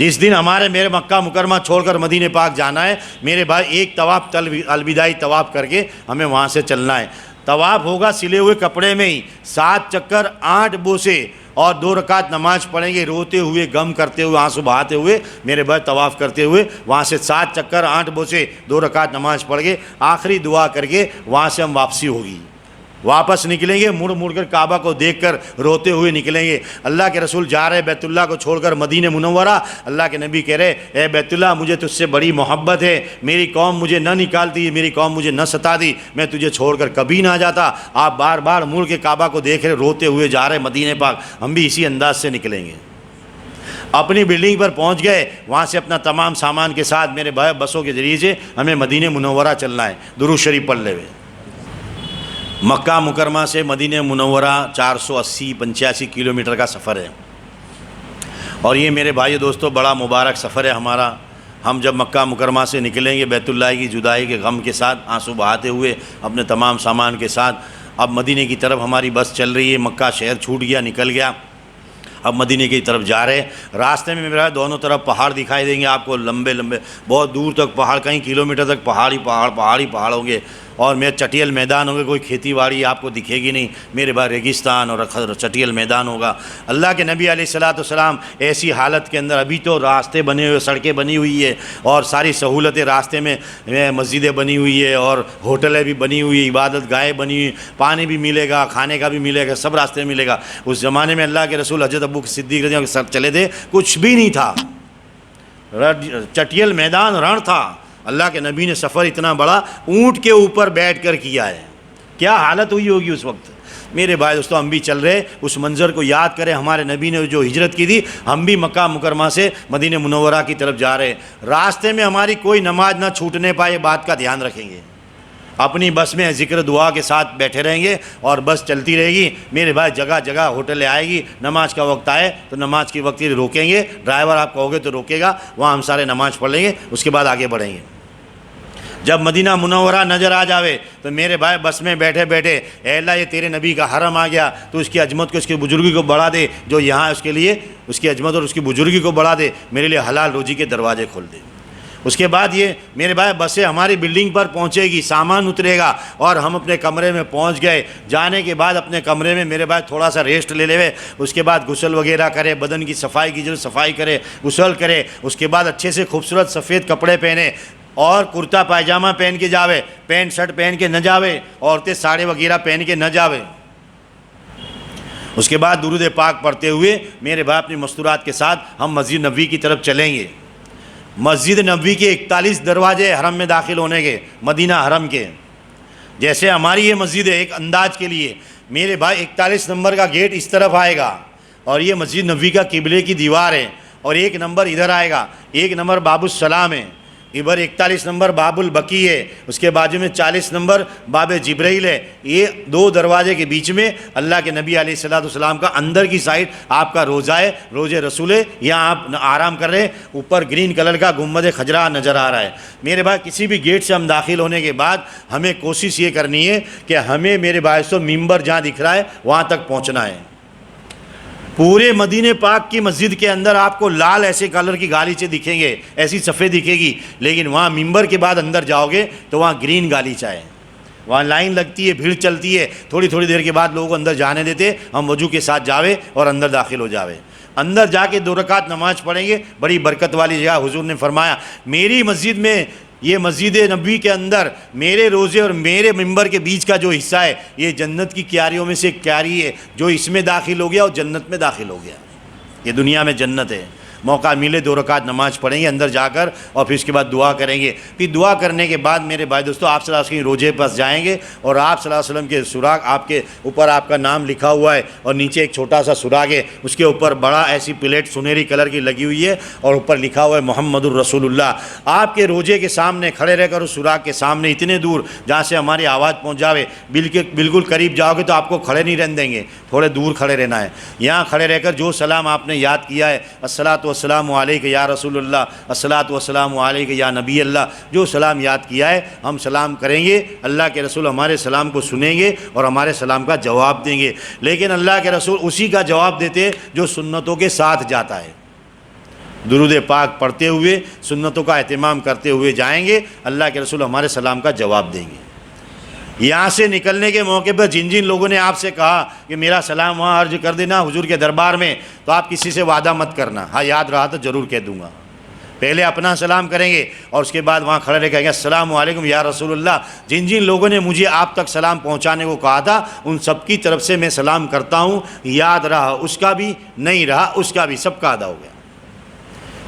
جس دن ہمارے میرے مکہ مکرمہ چھوڑ کر مدینہ پاک جانا ہے میرے بھائی، ایک طواف الوداعی طواف کر کے ہمیں وہاں سے چلنا ہے۔ طواف ہوگا سلے ہوئے کپڑے میں ہی، 7 چکر 8 بوسے اور 2 رکعت نماز پڑھیں گے، روتے ہوئے، غم کرتے ہوئے، آنسو بہاتے ہوئے میرے بھائی طواف کرتے ہوئے، وہاں سے 7 چکر 8 بوسے 2 رکعت نماز پڑھ کے آخری دعا کر کے وہاں سے ہم واپسی ہوگی، واپس نکلیں گے، مڑ مڑ کر کعبہ کو دیکھ کر روتے ہوئے نکلیں گے۔ اللہ کے رسول جا رہے بیت اللہ کو چھوڑ کر مدینہ منورہ، اللہ کے نبی کہہ رہے اے بیت اللہ مجھے تجھ سے بڑی محبت ہے، میری قوم مجھے نہ نکالتی، میری قوم مجھے نہ ستاتی، میں تجھے چھوڑ کر کبھی نہ جاتا۔ آپ بار بار مڑ کے کعبہ کو دیکھ رہے، روتے ہوئے جا رہے مدینہ پاک، ہم بھی اسی انداز سے نکلیں گے۔ اپنی بلڈنگ پر پہنچ گئے، وہاں سے اپنا تمام سامان کے ساتھ میرے بھائی بسوں کے ذریعے سے ہمیں مدینہ منورہ چلنا ہے، درود شریف پڑھ لے ہوئے۔ مکہ مکرمہ سے مدینہ منورہ 480-85 کلومیٹر کا سفر ہے، اور یہ میرے بھائی دوستو بڑا مبارک سفر ہے ہمارا۔ ہم جب مکہ مکرمہ سے نکلیں گے بیت اللہ کی جدائی کے غم کے ساتھ، آنسو بہاتے ہوئے اپنے تمام سامان کے ساتھ، اب مدینہ کی طرف ہماری بس چل رہی ہے، مکہ شہر چھوٹ گیا، نکل گیا، اب مدینہ کی طرف جا رہے۔ راستے میں میرا دونوں طرف پہاڑ دکھائی دیں گے آپ کو، لمبے لمبے بہت دور تک پہاڑ، کئی کلومیٹر تک پہاڑ ہی پہاڑ ہوں گے، اور میرے چٹیل میدان ہوں گے، کوئی کھیتی باڑی آپ کو دکھے گی نہیں میرے بھائی، ریگستان اور چٹیل میدان ہوگا۔ اللہ کے نبی علیہ السلام ایسی حالت کے اندر، ابھی تو راستے بنے ہوئے، سڑکیں بنی ہوئی ہے اور ساری سہولتیں راستے میں، مسجدیں بنی ہوئی ہے اور ہوٹلیں بھی بنی ہوئی، عبادت گاہیں بنی ہوئی، پانی بھی ملے گا، کھانے کا بھی ملے گا، سب راستے میں ملے گا۔ اس زمانے میں اللہ کے رسول حضرت ابو صدیق رضی اللہ عنہ کے ساتھ چلے تھے، کچھ بھی نہیں تھا، چٹیل میدان، رن تھا۔ اللہ کے نبی نے سفر اتنا بڑا اونٹ کے اوپر بیٹھ کر کیا ہے، کیا حالت ہوئی ہوگی اس وقت میرے بھائی دوستو۔ ہم بھی چل رہے، اس منظر کو یاد کریں، ہمارے نبی نے جو ہجرت کی تھی، ہم بھی مکہ مکرمہ سے مدینہ منورہ کی طرف جا رہے، راستے میں ہماری کوئی نماز نہ چھوٹنے پائے، بات کا دھیان رکھیں گے، اپنی بس میں ذکر دعا کے ساتھ بیٹھے رہیں گے اور بس چلتی رہے گی میرے بھائی، جگہ جگہ ہوٹلیں آئے گی، نماز کا وقت آئے تو نماز کے وقت روکیں گے، ڈرائیور آپ کہو گے تو روکے گا، وہاں ہم سارے نماز پڑھ لیں گے، اس کے بعد آگے بڑھیں گے۔ جب مدینہ منورہ نظر آ جاوے تو میرے بھائی بس میں بیٹھے بیٹھے اے اللہ یہ تیرے نبی کا حرم آ گیا، تو اس کی عظمت کو، اس کی بزرگی کو بڑھا دے، جو یہاں اس کے لیے اس کی عظمت اور اس کی بزرگی کو بڑھا دے، میرے لیے حلال روزی کے دروازے کھول دے۔ اس کے بعد یہ میرے بھائی بسیں ہماری بلڈنگ پر پہنچے گی، سامان اترے گا اور ہم اپنے کمرے میں پہنچ گئے۔ جانے کے بعد اپنے کمرے میں میرے بھائی تھوڑا سا ریسٹ لے لے، اس کے بعد غسل وغیرہ کرے، بدن کی صفائی کی جو صفائی کرے، غسل کرے، اس کے بعد اچھے سے خوبصورت سفید کپڑے پہنے اور کرتا پائجامہ پہن کے جاوے، پینٹ شرٹ پہن کے نہ جاوے، عورتیں ساڑی وغیرہ پہن کے نہ جاوے۔ اس کے بعد درود پاک پڑھتے ہوئے میرے بھائی اپنی مستورات کے ساتھ ہم مسجد نبوی کی طرف چلیں گے۔ مسجد نبوی کے 41 دروازے حرم میں داخل ہونے کے، مدینہ حرم کے، جیسے ہماری یہ مسجد ہے ایک انداز کے لیے میرے بھائی 41 نمبر کا گیٹ اس طرف آئے گا، اور یہ مسجد نبوی کا قبلے کی دیوار ہے، اور 1 نمبر ادھر آئے گا، 1 نمبر باب السلام ہے، ادھر 41 نمبر باب البقی ہے، اس کے بازو میں 40 نمبر باب جبرائیل ہے۔ یہ 2 دروازے کے بیچ میں اللہ کے نبی علیہ السلام کا اندر کی سائڈ آپ کا روضہ ہے، روضہ رسول ہے، یہاں آپ آرام کر رہے ہیں، اوپر گرین کلر کا گنبد خضرا نظر آ رہا ہے۔ میرے بھائی کسی بھی گیٹ سے ہم داخل ہونے کے بعد ہمیں کوشش یہ کرنی ہے کہ ہمیں میرے بھائی سے ممبر جہاں دکھ رہا ہے وہاں تک پہنچنا ہے۔ پورے مدینہ پاک کی مسجد کے اندر آپ کو لال ایسے کلر کی گالیچے دکھیں گے، ایسی سفید دکھے گی، لیکن وہاں ممبر کے بعد اندر جاؤ گے تو وہاں گرین گالیچہ ہے، وہاں لائن لگتی ہے، بھیڑ چلتی ہے، تھوڑی تھوڑی دیر کے بعد لوگوں کو اندر جانے دیتے، ہم وضو کے ساتھ جاوے اور اندر داخل ہو جاوے۔ اندر جا کے 2 رکعت نماز پڑھیں گے، بڑی برکت والی جگہ۔ حضور نے فرمایا میری مسجد میں، یہ مسجد نبوی کے اندر میرے روزے اور میرے ممبر کے بیچ کا جو حصہ ہے یہ جنت کی کیاریوں میں سے ایک کیاری ہے، جو اس میں داخل ہو گیا اور جنت میں داخل ہو گیا، یہ دنیا میں جنت ہے۔ موقع ملے 2 رکعت نماز پڑھیں گے اندر جا کر، اور پھر اس کے بعد دعا کریں گے۔ پھر دعا کرنے کے بعد میرے بھائی دوستو آپ صلی اللہ علیہ وسلم روزے پاس جائیں گے، اور آپ صلی اللہ علیہ وسلم کے سراغ، آپ کے اوپر آپ کا نام لکھا ہوا ہے اور نیچے ایک چھوٹا سا سراغ ہے، اس کے اوپر بڑا ایسی پلیٹ سنہری کلر کی لگی ہوئی ہے اور اوپر لکھا ہوا ہے محمد الرسول اللہ۔ آپ کے روزے کے سامنے کھڑے رہ کر اس سراغ کے سامنے اتنے دور جہاں سے ہماری آواز پہنچ جاوے، بالکل قریب جاؤ گے تو آپ کو کھڑے نہیں رہنے دیں گے، تھوڑے دور کھڑے رہنا ہے۔ یہاں کھڑے رہ کر جو سلام آپ نے یاد کیا ہے، الصلاۃ والسلام علیک یا رسول اللہ، الصلاۃ والسلام علیک یا نبی اللہ، جو سلام یاد کیا ہے ہم سلام کریں گے، اللہ کے رسول ہمارے سلام کو سنیں گے اور ہمارے سلام کا جواب دیں گے۔ لیکن اللہ کے رسول اسی کا جواب دیتے جو سنتوں کے ساتھ جاتا ہے، درود پاک پڑھتے ہوئے سنتوں کا اہتمام کرتے ہوئے جائیں گے، اللہ کے رسول ہمارے سلام کا جواب دیں گے۔ یہاں سے نکلنے کے موقع پر جن جن لوگوں نے آپ سے کہا کہ میرا سلام وہاں عرض کر دینا حضور کے دربار میں، تو آپ کسی سے وعدہ مت کرنا، ہاں یاد رہا تو ضرور کہہ دوں گا۔ پہلے اپنا سلام کریں گے اور اس کے بعد وہاں کھڑے رہ کہیں گے السلام علیکم یا رسول اللہ، جن جن لوگوں نے مجھے آپ تک سلام پہنچانے کو کہا تھا ان سب کی طرف سے میں سلام کرتا ہوں، یاد رہا اس کا بھی، نہیں رہا اس کا بھی، سب کا ادا ہو گیا۔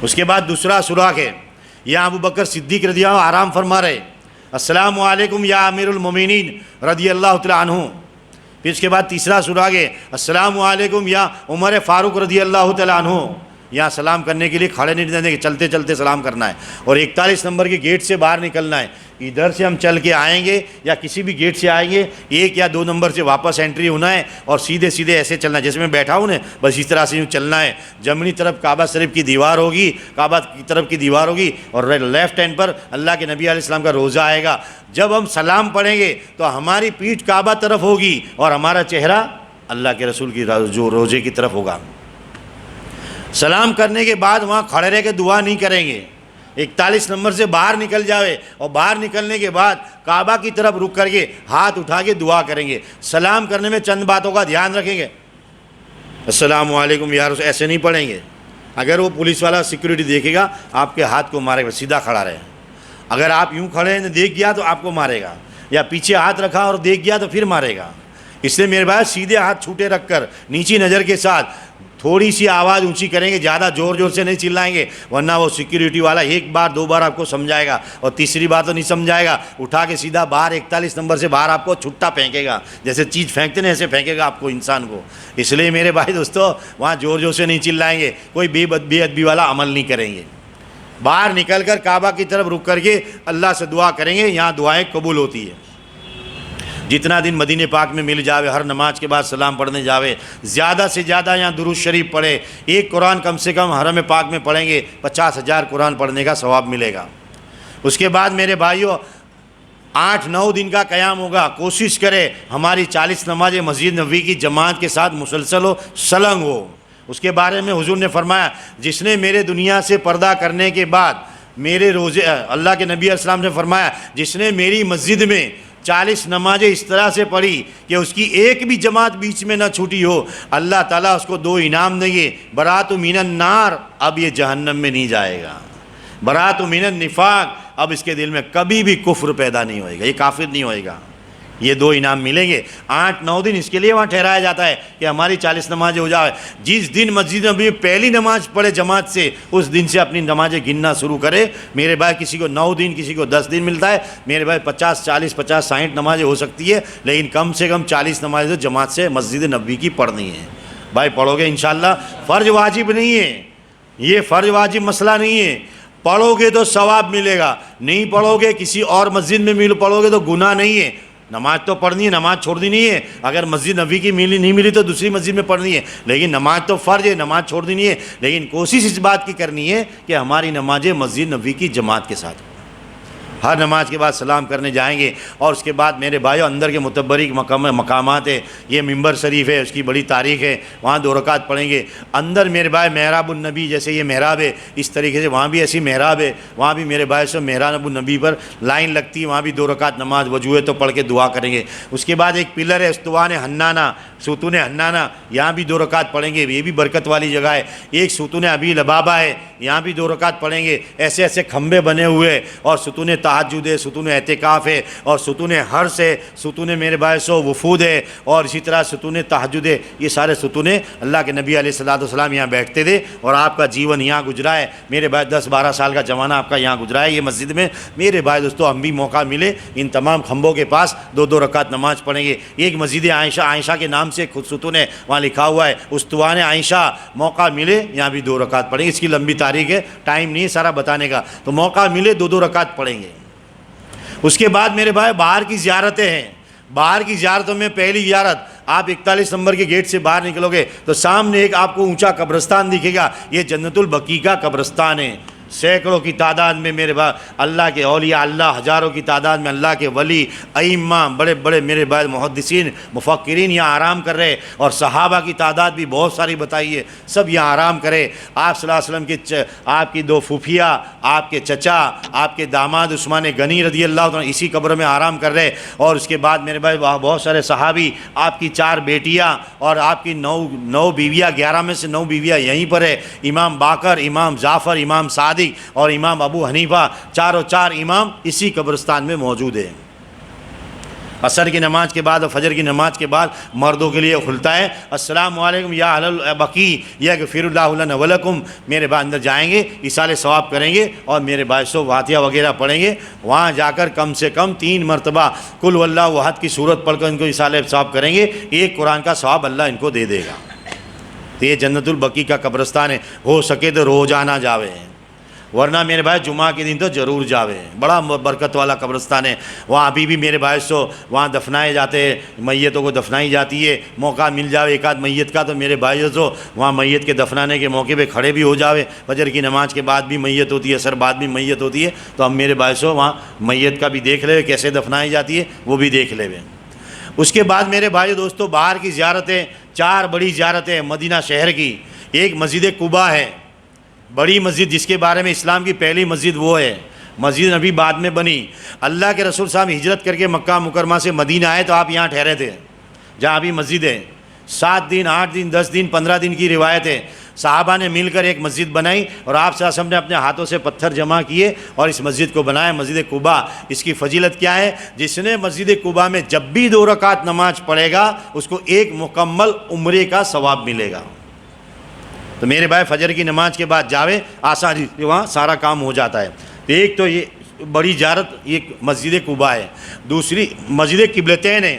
اس کے بعد دوسرا سراغ ہے، یہاں ابو بکر صدیق رضی اللہ عنہ آرام فرما رہے، السلام علیکم یا امیر المومنین رضی اللہ تعالیٰ عنہ۔ پھر اس کے بعد تیسرا سراغ ہے، السلام علیکم یا عمر فاروق رضی اللہ تعالیٰ عنہ۔ یہاں سلام کرنے کے لیے کھڑے نہیں رہنے کہ چلتے چلتے سلام کرنا ہے، اور 41 نمبر کے گیٹ سے باہر نکلنا ہے۔ ادھر سے ہم چل کے آئیں گے یا کسی بھی گیٹ سے آئیں گے، 1 یا 2 نمبر سے واپس انٹری ہونا ہے اور سیدھے سیدھے ایسے چلنا ہے جیسے میں بیٹھا ہوں نا، بس اس طرح سے یوں چلنا ہے۔ جمنی طرف کعبہ شریف کی دیوار ہوگی، کعبہ کی طرف کی دیوار ہوگی، اور لیفٹ ہینڈ پر اللہ کے نبی علیہ السلام کا روضہ آئے گا۔ جب ہم سلام پڑھیں گے تو ہماری پیٹھ کعبہ طرف ہوگی اور ہمارا چہرہ اللہ کے رسول کی جو روضے کی طرف ہوگا۔ سلام کرنے کے بعد وہاں کھڑے رہ کے دعا نہیں کریں گے، 41 نمبر سے باہر نکل جاوے اور باہر نکلنے کے بعد کعبہ کی طرف رک کر کے ہاتھ اٹھا کے دعا کریں گے۔ سلام کرنے میں چند باتوں کا دھیان رکھیں گے، السلام علیکم یا رسول ایسے نہیں پڑھیں گے۔ اگر وہ پولیس والا سیکورٹی دیکھے گا آپ کے ہاتھ کو مارے گا، سیدھا کھڑا رہے۔ اگر آپ یوں کھڑے ہیں دیکھ گیا تو آپ کو مارے گا، یا پیچھے ہاتھ رکھا اور دیکھ گیا تو پھر مارے گا۔ اس لیے میرے بھائی سیدھے ہاتھ چھوٹے رکھ کر نیچی نظر کے ساتھ تھوڑی سی آواز اونچی کریں گے، زیادہ زور زور سے نہیں چلائیں گے، ورنہ وہ سیکیورٹی والا 1 بار 2 بار آپ کو سمجھائے گا اور تیسری بار تو نہیں سمجھائے گا، اٹھا کے سیدھا باہر 41 نمبر سے باہر آپ کو چھٹا پھینکے گا، جیسے چیز پھینکتے ہیں ایسے پھینکے گا آپ کو، انسان کو۔ اس لیے میرے بھائی دوستو وہاں زور زور سے نہیں چلائیں گے، کوئی بے ادبی والا عمل نہیں کریں گے۔ باہر نکل کر کعبہ کی طرف رک کر کے اللہ سے دعا کریں گے، یہاں دعائیں قبول ہوتی ہے۔ جتنا دن مدینہ پاک میں مل جاوے، ہر نماز کے بعد سلام پڑھنے جاوے، زیادہ سے زیادہ یہاں درود شریف پڑھے، 1 قرآن کم سے کم حرم پاک میں پڑھیں گے 50,000 قرآن پڑھنے کا ثواب ملے گا۔ اس کے بعد میرے بھائیوں 8-9 دن کا قیام ہوگا، کوشش کرے ہماری 40 نمازیں مسجد نبوی کی جماعت کے ساتھ مسلسل ہو، سلنگ ہو۔ اس کے بارے میں حضور نے فرمایا جس نے میرے دنیا سے پردہ کرنے کے بعد میرے روزے، اللہ کے نبی علیہ السلام نے فرمایا جس نے میری مسجد میں 40 نمازیں اس طرح سے پڑھی کہ اس کی ایک بھی جماعت بیچ میں نہ چھوٹی ہو، اللہ تعالیٰ اس کو 2 انعام دیں گے، برات من النار، اب یہ جہنم میں نہیں جائے گا، برات من النفاق، اب اس کے دل میں کبھی بھی کفر پیدا نہیں ہوئے گا، یہ کافر نہیں ہوئے گا۔ یہ 2 انعام ملیں گے۔ 8-9 دن اس کے لیے وہاں ٹھہرایا جاتا ہے کہ ہماری 40 نمازیں ہو جائے۔ جس دن مسجد میں پہلی نماز پڑھے جماعت سے، اس دن سے اپنی نمازیں گننا شروع کرے۔ میرے بھائی کسی کو 9 دن، کسی کو 10 دن ملتا ہے، میرے بھائی 50-60 نمازیں ہو سکتی ہے، لیکن کم سے کم 40 نمازیں جماعت سے مسجد نبوی کی پڑھنی ہے۔ بھائی پڑھو گے انشاءاللہ، فرض واجب نہیں ہے، یہ فرض واجب مسئلہ نہیں ہے، پڑھو گے تو ثواب ملے گا، نہیں پڑھو گے کسی اور مسجد میں پڑھو گے تو گناہ نہیں ہے۔ نماز تو پڑھنی ہے، نماز چھوڑنی نہیں ہے، اگر مسجد نبوی کی نہیں ملی تو دوسری مسجد میں پڑھنی ہے، لیکن نماز تو فرض ہے، نماز چھوڑ دینی ہے، لیکن کوشش اس بات کی کرنی ہے کہ ہماری نمازیں مسجد نبوی کی جماعت کے ساتھ۔ ہر نماز کے بعد سلام کرنے جائیں گے، اور اس کے بعد میرے بھائیوں اندر کے متبرک مقامات ہے، یہ منبر شریف ہے، اس کی بڑی تاریخ ہے، وہاں 2 رکعت پڑھیں گے۔ اندر میرے بھائی محراب النبی، جیسے یہ محراب ہے اس طریقے سے وہاں بھی ایسی محراب ہے، وہاں بھی میرے بھائی سے محراب النبی پر لائن لگتی ہے، وہاں بھی 2 رکعت نماز وضو ہے تو پڑھ کے دعا کریں گے۔ اس کے بعد ایک پلر ہے استوان حنانہ، ستون حنانہ، یہاں بھی 2 رکعت پڑھیں گے، یہ بھی برکت والی جگہ ہے۔ ایک ستون ابی لبابہ ہے، یہاں بھی 2 رکعت پڑھیں گے۔ ایسے ایسے کھمبے بنے ہوئے، اور ستون تہجد ہے، ستون اعتکاف ہے، اور ستون حرس ہے، ستون میرے بھائی سو وفود ہے، اور اسی طرح ستون تہجد ہے۔ یہ سارے ستون اللہ کے نبی علیہ السلام یہاں بیٹھتے تھے، اور آپ کا جیون یہاں گزرا ہے میرے بھائی، 10-12 سال کا زمانہ آپ کا یہاں گزرا ہے یہ مسجد میں۔ میرے بھائی دوستو ہم بھی موقع ملے ان تمام کھمبوں کے پاس 2 رکعت نماز پڑھیں گے۔ ایک مسجد عائشہ کے نام سے خود ستون ہے، وہاں لکھا ہوا ہے استوان عائشہ، موقع ملے یہاں بھی 2 رکعت پڑھیں گے۔ اس کی لمبی تاریخ ہے، ٹائم نہیں ہے سارا بتانے کا، تو موقع ملے 2 رکعت پڑھیں گے۔ اس کے بعد میرے بھائی باہر کی زیارتیں ہیں، باہر کی زیارتوں میں پہلی زیارت آپ 41 نمبر کے گیٹ سے باہر نکلو گے تو سامنے ایک آپ کو اونچا قبرستان دکھے گا، یہ جنت البقیع کا قبرستان ہے۔ سینکڑوں کی تعداد میں میرے بھائی اللہ کے اولیاء اللہ، ہزاروں کی تعداد میں اللہ کے ولی، ائمہ، بڑے بڑے میرے بھائی محدثین، مفکرین یہاں آرام کر رہے، اور صحابہ کی تعداد بھی بہت ساری بتائیے، سب یہاں آرام کرے۔ آپ صلی اللہ علیہ وسلم کی آپ کی دو پھوپھیاں، آپ کے چچا، آپ کے داماد عثمان غنی رضی اللہ عنہ اسی قبر میں آرام کر رہے، اور اس کے بعد میرے بھائی وہاں بہت سارے صحابی، آپ کی 4 بیٹیاں اور آپ کی 9 بیویاں، 11 میں سے 9 بیویاں یہیں پر ہے، امام باقر، امام جعفر، امام صادق اور امام ابو حنیفہ، چاروں 4 امام اسی قبرستان میں موجود ہیں۔ عصر کی نماز کے بعد اور فجر کی نماز کے بعد مردوں کے لیے کھلتا ہے، السلام علیکم یا اہل البقیع یغفر اللہ لنا ولکم، میرے بھائی اندر جائیں گے، ایصال ثواب کریں گے اور میرے بھائی سو فاتحہ وغیرہ پڑھیں گے، وہاں جا کر کم سے کم 3 مرتبہ قل واللہ احد کی صورت پڑھ کر ان کو ایصال ثواب کریں گے، 1 قرآن کا ثواب اللہ ان کو دے دے گا۔ تو یہ جنت البقیع کا قبرستان ہے، ہو سکے تو روزانہ جاوے، ورنہ میرے بھائی جمعہ کے دن تو ضرور جاوے، بڑا برکت والا قبرستان ہے، وہاں ابھی بھی میرے بھائی سو وہاں دفنائے جاتے ہیں، میتوں کو دفنائی جاتی ہے، موقع مل جاوے ایک آدھ میت کا تو میرے بھائی سو وہاں میت کے دفنانے کے موقع پہ کھڑے بھی ہو جاوے، فجر کی نماز کے بعد بھی میت ہوتی ہے، عصر بعد بھی میت ہوتی ہے، تو ہم میرے بھائی سو وہاں میت کا بھی دیکھ لے کیسے دفنائی جاتی ہے، وہ بھی دیکھ لے۔ اس کے بعد میرے بھائی دوستو باہر کی زیارتیں، 4 بڑی زیارتیں مدینہ شہر کی، ایک مسجد قباء ہے، بڑی مسجد جس کے بارے میں اسلام کی پہلی مسجد وہ ہے، مسجد نبی بعد میں بنی، اللہ کے رسول صاحب ہجرت کر کے مکہ مکرمہ سے مدینہ آئے تو آپ یہاں ٹھہرے تھے، جہاں ابھی مسجد ہے، 7 دن 8 دن 10 دن 15 دن کی روایت ہے، صحابہ نے مل کر ایک مسجد بنائی اور آپ صلی اللہ علیہ وسلم نے اپنے ہاتھوں سے پتھر جمع کیے اور اس مسجد کو بنایا، مسجد قباء۔ اس کی فضیلت کیا ہے؟ جس نے مسجد قباء میں جب بھی 2 رکعت نماز پڑھے گا اس کو 1 مکمل عمرے کا ثواب ملے گا۔ تو میرے بھائی فجر کی نماز کے بعد جاوے، آسانی سے وہاں سارا کام ہو جاتا ہے۔ تو ایک تو یہ بڑی زیارت یہ مسجد قباء ہے، دوسری مسجد قبلتین ہے،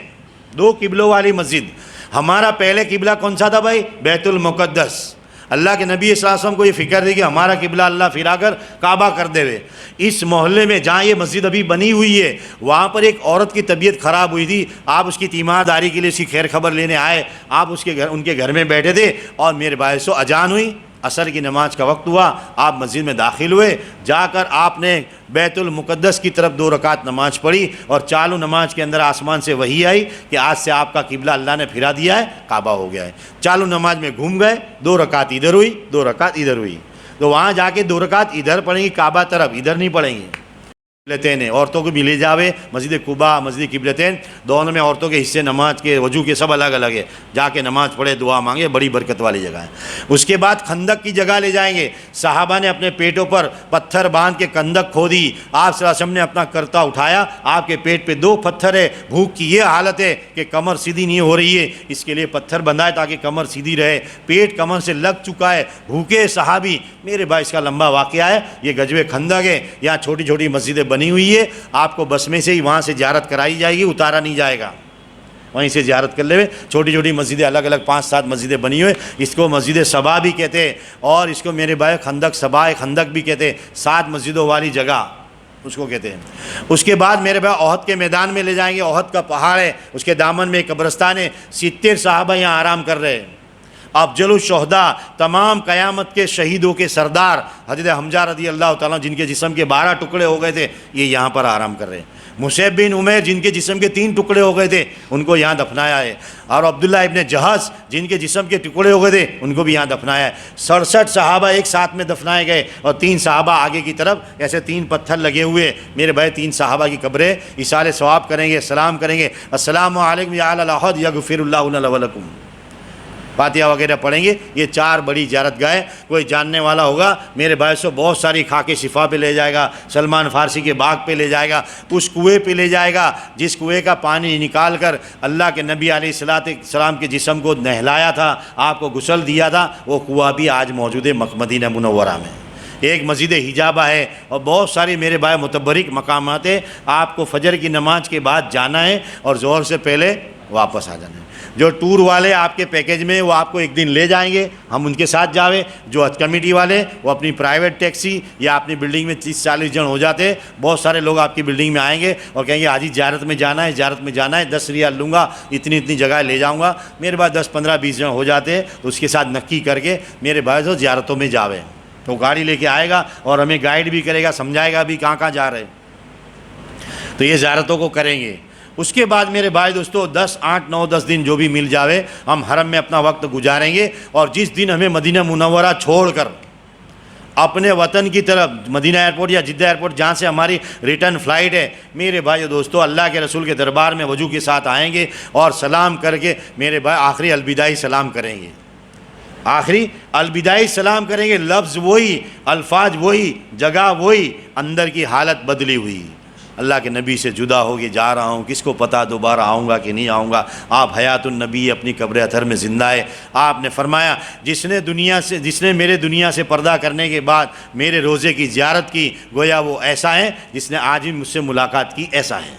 2 قبلوں والی مسجد۔ ہمارا پہلے قبلہ کون سا تھا بھائی؟ بیت المقدس۔ اللہ کے نبی صلی اللہ علیہ وسلم کو یہ فکر تھی کہ ہمارا قبلہ اللہ پھرا کر کعبہ کر دے وے۔ اس محلے میں جہاں یہ مسجد ابھی بنی ہوئی ہے وہاں پر ایک عورت کی طبیعت خراب ہوئی تھی، آپ اس کی تیمارداری کے لیے اس کی خیر خبر لینے آئے، آپ ان کے گھر میں بیٹھے تھے اور میرے بھائی سو اذان ہوئی، عصر کی نماز کا وقت ہوا، آپ مسجد میں داخل ہوئے، جا کر آپ نے بیت المقدس کی طرف 2 رکعت نماز پڑھی اور چالو نماز کے اندر آسمان سے وحی آئی کہ آج سے آپ کا قبلہ اللہ نے پھرا دیا ہے، کعبہ ہو گیا ہے۔ چالو نماز میں گھوم گئے، 2 رکعت ادھر ہوئی، 2 رکعت ادھر ہوئی، تو وہاں جا کے 2 رکعت ادھر پڑھیں گی کعبہ طرف، ادھر نہیں پڑھیں گے۔ قبلتین ہے، عورتوں کو بھی لے جاوے، مسجد قباء مسجد قبلتین دونوں میں عورتوں کے حصے نماز کے وضو کے سب الگ الگ ہے، جا کے نماز پڑھے دعا مانگے، بڑی برکت والی جگہ ہے۔ اس کے بعد خندق کی جگہ لے جائیں گے، صحابہ نے اپنے پیٹوں پر پتھر باندھ کے خندق کھودی، آپ صلی اللہ علیہ وسلم نے اپنا کرتا اٹھایا، آپ کے پیٹ پہ 2 پتھر ہے، بھوک کی یہ حالت ہے کہ کمر سیدھی نہیں ہو رہی ہے، اس کے لیے پتھر بندھائے تاکہ کمر سیدھی رہے، پیٹ کمر سے لگ چکا ہے، بھوکے صحابی۔ میرے بھائی اس کا لمبا واقعہ ہے، یہ غزوہ خندق ہے، یہاں چھوٹی چھوٹی مسجدیں بنی ہوئی ہے، آپ کو بس میں سے ہی وہاں سے زیارت کرائی جائے گی، اتارا نہیں جائے گا، وہیں سے زیارت کر لے۔ چھوٹی چھوٹی مسجدیں الگ الگ 5-7 مسجدیں بنی ہوئے، اس کو مسجد صبا بھی کہتے ہیں اور اس کو میرے بھائی خندق صبا خندق بھی کہتے ہیں، 7 مسجدوں والی جگہ اس کو کہتے ہیں۔ اس کے بعد میرے بھائی احد کے میدان میں لے جائیں گے، احد کا پہاڑ ہے، اس کے دامن میں ایک قبرستان ہے، 70 صحابہ یہاں آرام کر رہے ہیں۔ افضل الشہداء، تمام قیامت کے شہیدوں کے سردار حضرت حمزہ رضی اللہ تعالیٰ جن کے جسم کے 12 ٹکڑے ہو گئے تھے، یہ یہاں پر آرام کر رہے ہیں۔ مصعب بن عمیر جن کے جسم کے 3 ٹکڑے ہو گئے تھے، ان کو یہاں دفنایا ہے، اور عبداللہ ابن جہش جن کے جسم کے ٹکڑے ہو گئے تھے، ان کو بھی یہاں دفنایا ہے۔ 67 صحابہ ایک ساتھ میں دفنائے گئے اور 3 صحابہ آگے کی طرف ایسے 3 پتھر لگے ہوئے، میرے بھائی 3 صحابہ کی قبریں، ایصال ثواب کریں گے، سلام کریں گے، السلام علیکم یا اہل الاحد یغفر اللہ لنا ولکم، فاتحہ وغیرہ پڑھیں گے۔ یہ 4 بڑی زیارت گاہیں، کوئی جاننے والا ہوگا میرے بھائی سے بہت ساری خاک شفا پہ لے جائے گا، سلمان فارسی کے باغ پہ لے جائے گا، اس کنویں پہ لے جائے گا جس کنویں کا پانی نکال کر اللہ کے نبی علیہ السلام کے جسم کو نہلایا تھا، آپ کو غسل دیا تھا، وہ کنواں بھی آج موجود ہے مدینہ منورہ میں۔ ایک مسجد حجابہ ہے اور بہت ساری میرے بھائی متبرک مقامات ہیں، آپ کو فجر کی نماز کے بعد جانا ہے اور ظہر سے پہلے واپس آ جانا ہے۔ جو ٹور والے آپ کے پیکیج میں وہ آپ کو ایک دن لے جائیں گے، ہم ان کے ساتھ جاوے۔ جو حج کمیٹی والے وہ اپنی پرائیویٹ ٹیکسی یا اپنی بلڈنگ میں 30-40 جن ہو جاتے ہیں، بہت سارے لوگ آپ کی بلڈنگ میں آئیں گے اور کہیں گے حاجی زیارت میں جانا ہے، زیارت میں جانا ہے، 10 ریال لوں گا، اتنی جگہ لے جاؤں گا۔ میرے پاس 10-15-20 جن ہو جاتے ہیں تو اس کے ساتھ نکی کر کے میرے بھائی تو زیارتوں میں جاوے۔ تو گاڑی لے کے آئے گا اور ہمیں گائیڈ بھی کرے گا، سمجھائے گا بھی کہاں کہاں جا رہے. تو یہ زیارتوں کو کریں گے. اس کے بعد میرے بھائی دوستو 8-9-10 دن جو بھی مل جاوے ہم حرم میں اپنا وقت گزاریں گے. اور جس دن ہمیں مدینہ منورہ چھوڑ کر اپنے وطن کی طرف مدینہ ایئرپورٹ یا جدہ ایئرپورٹ جہاں سے ہماری ریٹرن فلائٹ ہے، میرے بھائی دوستو اللہ کے رسول کے دربار میں وضو کے ساتھ آئیں گے اور سلام کر کے میرے بھائی آخری الوداعی سلام کریں گے. آخری الوداعی سلام کریں گے. لفظ وہی، الفاظ وہی، جگہ وہی، اندر کی حالت بدلی ہوئی. اللہ کے نبی سے جدا ہو کے جا رہا ہوں، کس کو پتہ دوبارہ آؤں گا کہ نہیں آؤں گا. آپ حیات النبی اپنی قبر اطہر میں زندہ ہے. آپ نے فرمایا جس نے میرے دنیا سے پردہ کرنے کے بعد میرے روزے کی زیارت کی، گویا وہ ایسا ہے جس نے آج بھی مجھ سے ملاقات کی. ایسا ہے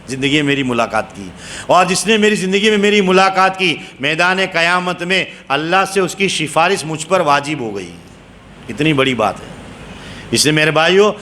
زندگی میں میری ملاقات کی. اور جس نے میری زندگی میں میری ملاقات کی، میدان قیامت میں اللہ سے اس کی سفارش مجھ پر واجب ہو گئی. اتنی بڑی بات ہے. اس لیے میرے بھائیوں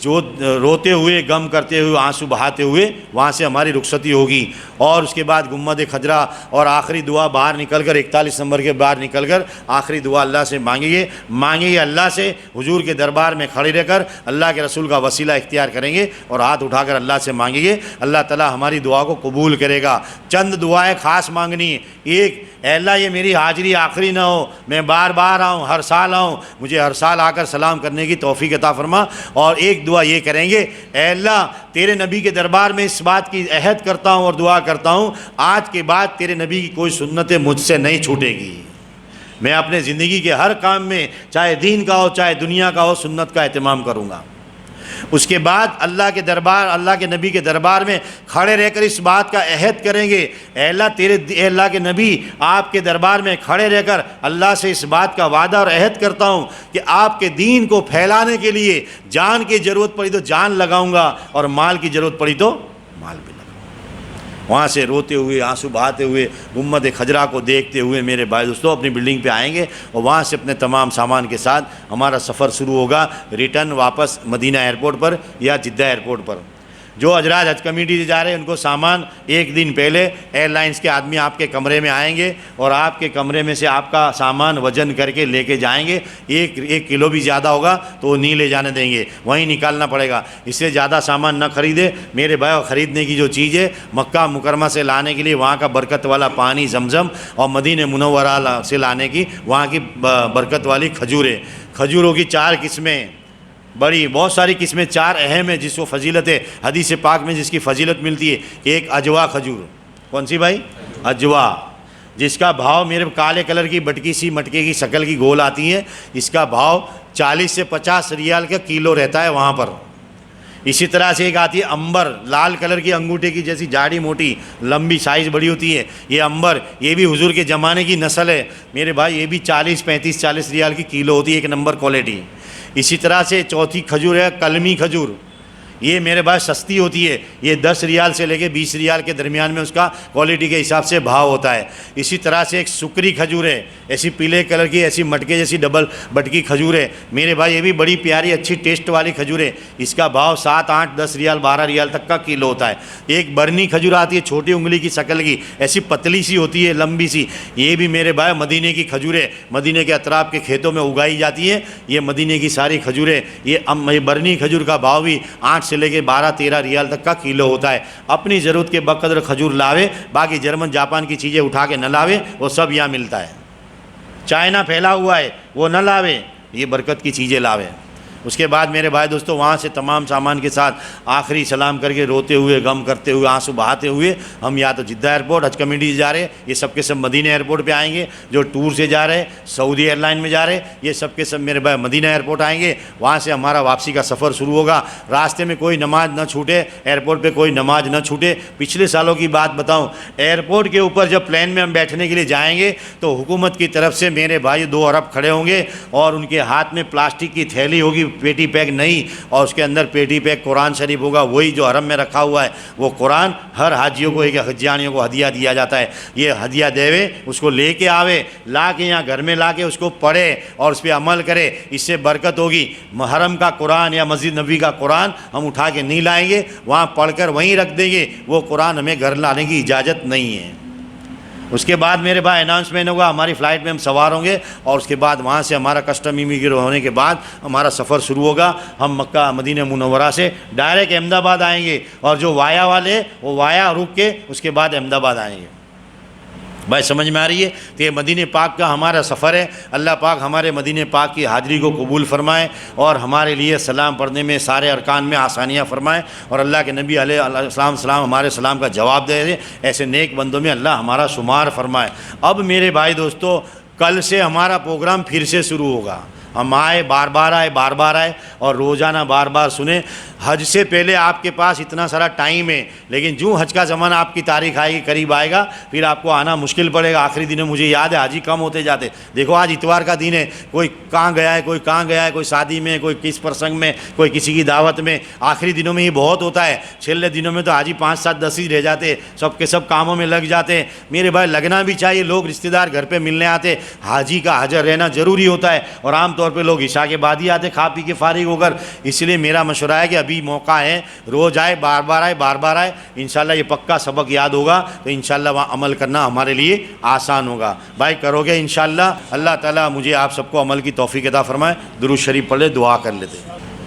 جو روتے ہوئے، غم کرتے ہوئے، آنسو بہاتے ہوئے وہاں سے ہماری رخصتی ہوگی. اور اس کے بعد گنبد خضرا اور آخری دعا باہر نکل کر 41 نمبر کے باہر نکل کر آخری دعا اللہ سے مانگیں گے. اللہ سے حضور کے دربار میں کھڑے رہ کر اللہ کے رسول کا وسیلہ اختیار کریں گے اور ہاتھ اٹھا کر اللہ سے مانگیں گے. اللہ تعالیٰ ہماری دعا کو قبول کرے گا. چند دعائیں خاص مانگنی ہے. ایک، اے اللہ یہ میری حاضری آخری نہ ہو، میں بار بار آؤں، ہر سال آؤں، مجھے ہر سال آ کر سلام کرنے کی توفیق عطا فرما. اور ایک دعا یہ کریں گے، اے اللہ تیرے نبی کے دربار میں اس بات کی عہد کرتا ہوں اور دعا کرتا ہوں، آج کے بعد تیرے نبی کی کوئی سنت مجھ سے نہیں چھوٹے گی. میں اپنے زندگی کے ہر کام میں چاہے دین کا ہو چاہے دنیا کا ہو سنت کا اہتمام کروں گا. اس کے بعد اللہ کے نبی کے دربار میں کھڑے رہ کر اس بات کا عہد کریں گے، اے اللہ کے نبی آپ کے دربار میں کھڑے رہ کر اللہ سے اس بات کا وعدہ اور عہد کرتا ہوں کہ آپ کے دین کو پھیلانے کے لیے جان کی ضرورت پڑی تو جان لگاؤں گا اور مال کی ضرورت پڑی تو مال بھی. وہاں سے روتے ہوئے، آنسو بہاتے ہوئے، گنبد خضرا کو دیکھتے ہوئے میرے بھائی دوستوں اپنی بلڈنگ پہ آئیں گے اور وہاں سے اپنے تمام سامان کے ساتھ ہمارا سفر شروع ہوگا ریٹرن واپس مدینہ ایئرپورٹ پر یا جدہ ایئرپورٹ پر. جو حضرات حج کمیٹی سے جا رہے ہیں ان کو سامان ایک دن پہلے ایئر لائنس کے آدمی آپ کے کمرے میں آئیں گے اور آپ کے کمرے میں سے آپ کا سامان وزن کر کے لے کے جائیں گے. ایک کلو بھی زیادہ ہوگا تو وہ نہیں لے جانے دیں گے، وہیں نکالنا پڑے گا. اس سے زیادہ سامان نہ خریدے میرے بھائی. خریدنے کی جو چیز ہے مکہ مکرمہ سے لانے کے لیے وہاں کا برکت والا پانی زمزم اور مدینہ منورہ سے لانے کی وہاں کی برکت والی کھجوریں. کھجوروں کی 4 قسمیں، بڑی بہت ساری قسمیں، 4 اہم ہیں جس کو فضیلت ہے حدیث پاک میں جس کی فضیلت ملتی ہے. ایک اجوا کھجور. کون سی بھائی؟ اجوا، جس کا بھاؤ میرے کالے کلر کی بٹکی سی مٹکے کی شکل کی گول آتی ہے، اس کا بھاؤ 40 سے 50 ریال کا کلو رہتا ہے وہاں پر. اسی طرح سے ایک آتی ہے امبر، لال کلر کی انگوٹھے کی جیسی جاڑی موٹی لمبی سائز بڑی ہوتی ہے. یہ امبر یہ بھی حضور کے زمانے کی نسل ہے میرے بھائی. یہ بھی 40 ریال کی کلو ہوتی ہے، ایک نمبر کوالٹی. اسی طرح سے چوتھی کھجور ہے کلمی کھجور. یہ میرے بھائی سستی ہوتی ہے، یہ 10 ریال سے لے کے 20 ریال کے درمیان میں اس کا کوالٹی کے حساب سے بھاؤ ہوتا ہے. اسی طرح سے ایک سکری کھجور ہے، ایسی پیلے کلر کی ایسی مٹکے جیسی ڈبل بٹکی کھجور ہے میرے بھائی. یہ بھی بڑی پیاری اچھی ٹیسٹ والی کھجور ہے. اس کا بھاؤ 7, 8, 10 ریال 12 ریال تک کا کلو ہوتا ہے. ایک برنی کھجور آتی ہے چھوٹی انگلی کی شکل کی، ایسی پتلی سی ہوتی ہے لمبی سی. یہ بھی میرے بھائی مدینے کی کھجور ہے، مدینے کے اطراف کے کھیتوں میں اگائی جاتی ہے. یہ مدینے کی ساری کھجوریں. یہ برنی کھجور کا بھاؤ بھی 8 سے لے کے 12-13 ریال تک کا کلو ہوتا ہے. اپنی ضرورت کے بقدر کھجور لاوے، باقی جرمن جاپان کی چیزیں اٹھا کے نہ لاوے، وہ سب یہاں ملتا ہے. چائنا پھیلا ہوا ہے وہ نہ لاوے، یہ برکت کی چیزیں لاوے. اس کے بعد میرے بھائی دوستو وہاں سے تمام سامان کے ساتھ آخری سلام کر کے روتے ہوئے غم کرتے ہوئے آنسو بہاتے ہوئے ہم یا تو جدہ ایئرپورٹ حج کمیٹی سے جا رہے ہیں، یہ سب کے سب مدینہ ایئرپورٹ پہ آئیں گے. جو ٹور سے جا رہے ہیں سعودی ایئر لائن میں جا رہے ہیں یہ سب کے سب میرے بھائی مدینہ ایئرپورٹ آئیں گے. وہاں سے ہمارا واپسی کا سفر شروع ہوگا. راستے میں کوئی نماز نہ چھوٹے، ایئرپورٹ پہ کوئی نماز نہ چھوٹے. پچھلے سالوں کی بات بتاؤں، ایئرپورٹ کے اوپر جب پلین میں ہم بیٹھنے کے لیے جائیں گے تو حکومت کی طرف سے میرے بھائی 2 عرب کھڑے ہوں گے اور ان کے ہاتھ میں پلاسٹک کی تھیلی ہوگی، پیٹی پیک نہیں، اور اس کے اندر پیٹی پیک قرآن شریف ہوگا، وہی جو حرم میں رکھا ہوا ہے. وہ قرآن ہر حاجیوں کو، ایک حجیانیوں کو ہدیہ دیا جاتا ہے. یہ ہدیہ دیوے، اس کو لے کے آوے، لا کے یہاں گھر میں لا کے اس کو پڑھے اور اس پہ عمل کرے، اس سے برکت ہوگی. حرم کا قرآن یا مسجد نبوی کا قرآن ہم اٹھا کے نہیں لائیں گے، وہاں پڑھ کر وہیں رکھ دیں گے. وہ قرآن ہمیں گھر لانے کی اجازت نہیں ہے. اس کے بعد میرے بھائی اناؤنسمنٹ ہوگا، ہماری فلائٹ میں ہم سوار ہوں گے، اور اس کے بعد وہاں سے ہمارا کسٹم امیگریٹ ہونے کے بعد ہمارا سفر شروع ہوگا. ہم مکہ مدینہ منورہ سے ڈائریکٹ احمد آباد آئیں گے، اور جو وایا والے وہ وایا رک کے اس کے بعد احمد آباد آئیں گے. بھائی سمجھ میں آ رہی ہے؟ تو یہ مدینہ پاک کا ہمارا سفر ہے. اللہ پاک ہمارے مدینہ پاک کی حاضری کو قبول فرمائے، اور ہمارے لیے سلام پڑھنے میں سارے ارکان میں آسانیاں فرمائے، اور اللہ کے نبی علیہ السلام ہمارے سلام کا جواب دے دیں. ایسے نیک بندوں میں اللہ ہمارا شمار فرمائے. اب میرے بھائی دوستو، کل سے ہمارا پروگرام پھر سے شروع ہوگا. ہم آئے بار بار آئے اور روزانہ بار بار سنیں. حج سے پہلے آپ کے پاس اتنا سارا ٹائم ہے، لیکن جو حج کا زمانہ آپ کی تاریخ آئے گی، قریب آئے گا، پھر آپ کو آنا مشکل پڑے گا. آخری دنوں مجھے یاد ہے حاجی کم ہوتے جاتے. دیکھو آج اتوار کا دن ہے، کوئی کہاں گیا ہے، کوئی کہاں گیا ہے، کوئی شادی میں، کوئی کس پرسنگ میں، کوئی کسی کی دعوت میں. آخری دنوں میں ہی بہت ہوتا ہے. چھلے دنوں میں تو حاجی 5 7 10 ہی رہ جاتے، سب کے سب کاموں میں لگ جاتے ہیں. میرے بھائی لگنا بھی چاہیے. لوگ رشتہ دار گھر پہ ملنے آتے، حاجی کا حاضر رہنا ضروری ہوتا ہے. اور عام طور پہ لوگ عشاء کے بعد ہی آتے کھا پی کے فارغ ہو کر. اس لیے میرا مشورہ ہے کہ ابھی موقع ہے، روز آئے، بار بار آئے. انشاءاللہ یہ پکا سبق یاد ہوگا تو انشاءاللہ وہاں عمل کرنا ہمارے لیے آسان ہوگا. بھائی کرو گے انشاءاللہ. اللہ تعالیٰ مجھے آپ سب کو عمل کی توفیق عطا فرمائے. درود شریف پڑھ لے، دعا کر لیتے.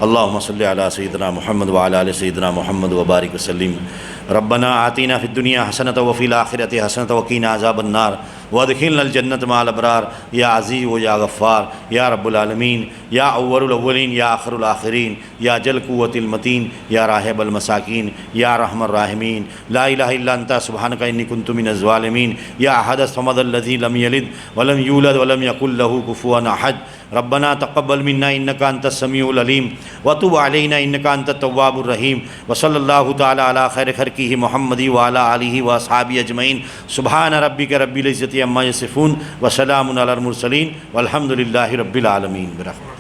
اللہم صلی علی سیدنا محمد وعلی آل سیدنا محمد وبارک وسلم. ربنا آتینا فی الدنیا حسنۃ وفی الآخرۃ حسنۃ وقینا عذاب النار وادخلنا الجنۃ مع الابرار. یا عزیز و یا غفار یا رب العالمین، یا اول الاولین یا آخر الآخرین، یا جل قوت المتین، یا راحب المساکین، یا رحم الراحمین. لا الہ الا انت سبحانک انی کنت من الظالمین. یا احد الصمد الذی لم یلد ولم یولد ولم یکن لہ کفوا احد. ربنا تقبل منا انک انت السمیع العلیم وتب علینا انک انت التواب الرحیم. وصلی اللہ تعالی علی خیر خلقہ محمد وعلی آلہ واصحابہ اجمعین. سبحان ربک رب العزۃ عما یصفون وسلام علی المرسلین والحمد للہ رب العالمین. برحمتہ.